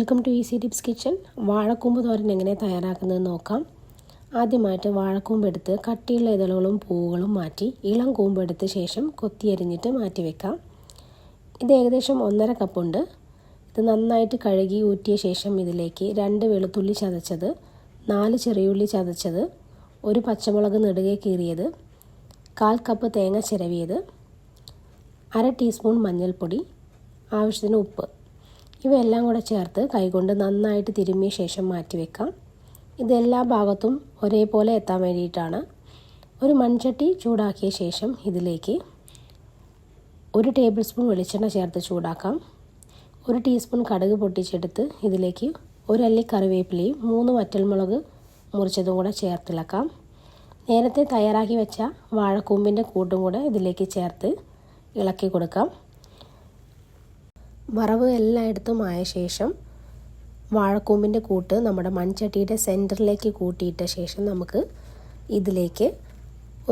Welcome to easy tips kitchen. വാഴക്കൂമ്പ് തോരൻ എങ്ങനെ തയ്യാറാക്കുന്നത് നോക്കാം. ആദ്യമായിട്ട് വാഴക്കൂമ്പ് എടുത്ത് കട്ടിയുള്ള ഇതളുകളും പൂവുകളും മാറ്റി ഇളം കൂമ്പെടുത്ത ശേഷം കൊത്തിയരിഞ്ഞിട്ട് മാറ്റി വെക്കാം. ഇത് ഏകദേശം 1.5 കപ്പുണ്ട്. ഇത് നന്നായിട്ട് കഴുകി ഊറ്റിയ ശേഷം ഇതിലേക്ക് 2 വെളുത്തുള്ളി ചതച്ചത്, 4 ചെറിയുള്ളി ചതച്ചത്, 1 പച്ചമുളക് നെടുകെ കീറിയത്, 1/4 കപ്പ് തേങ്ങ ചിരവിയത്, 1/2 ടീസ്പൂൺ മഞ്ഞൾപ്പൊടി, ആവശ്യത്തിന് ഉപ്പ് ഇവയെല്ലാം കൂടെ ചേർത്ത് കൈകൊണ്ട് നന്നായിട്ട് തിരുമ്മിയ ശേഷം മാറ്റി വെക്കാം. ഇതെല്ലാ ഭാഗത്തും ഒരേപോലെ എത്താൻ വേണ്ടിയിട്ടാണ്. ഒരു മൺചട്ടി ചൂടാക്കിയ ശേഷം ഇതിലേക്ക് 1 ടേബിൾ സ്പൂൺ വെളിച്ചെണ്ണ ചേർത്ത് ചൂടാക്കാം. 1 ടീസ്പൂൺ കടുക് പൊട്ടിച്ചെടുത്ത് ഇതിലേക്ക് 1 അല്ലി കറിവേപ്പിലയും 3 വറ്റൽമുളക് മുറിച്ചതും കൂടെ ചേർത്തിളക്കാം. നേരത്തെ തയ്യാറാക്കി വെച്ച വാഴക്കൂമ്പിൻ്റെ കൂട്ടും കൂടെ ഇതിലേക്ക് ചേർത്ത് ഇളക്കി കൊടുക്കാം. വറവ് എല്ലായിടത്തും ആയ ശേഷം വാഴക്കൂമ്പിൻ്റെ കൂട്ട് നമ്മുടെ മൺചട്ടിയുടെ സെൻറ്ററിലേക്ക് കൂട്ടിയിട്ട ശേഷം നമുക്ക് ഇതിലേക്ക്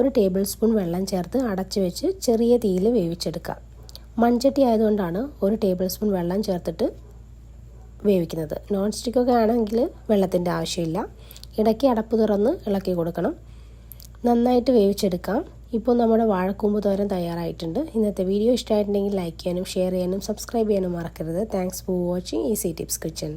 1 ടേബിൾ സ്പൂൺ വെള്ളം ചേർത്ത് അടച്ചു വെച്ച് ചെറിയ തീയിൽ വേവിച്ചെടുക്കാം. മൺചട്ടി ആയതുകൊണ്ടാണ് 1 ടേബിൾ സ്പൂൺ വെള്ളം ചേർത്തിട്ട് വേവിക്കുന്നത്. നോൺ സ്റ്റിക്കൊക്കെ ആണെങ്കിൽ വെള്ളത്തിൻ്റെ ആവശ്യമില്ല. ഇടയ്ക്ക് അടപ്പ് തുറന്ന് ഇളക്കി കൊടുക്കണം. നന്നായിട്ട് വേവിച്ചെടുക്കാം. ഇപ്പോൾ നമ്മുടെ വാഴക്കൂമ്പ് തോരൻ തയ്യാറായിട്ടുണ്ട്. ഇന്നത്തെ വീഡിയോ ഇഷ്ടമായിട്ടുണ്ടെങ്കിൽ ലൈക്ക് ചെയ്യാനും ഷെയർ ചെയ്യാനും സബ്സ്ക്രൈബ് ചെയ്യാനും മറക്കരുത്. Thanks for watching easy tips kitchen.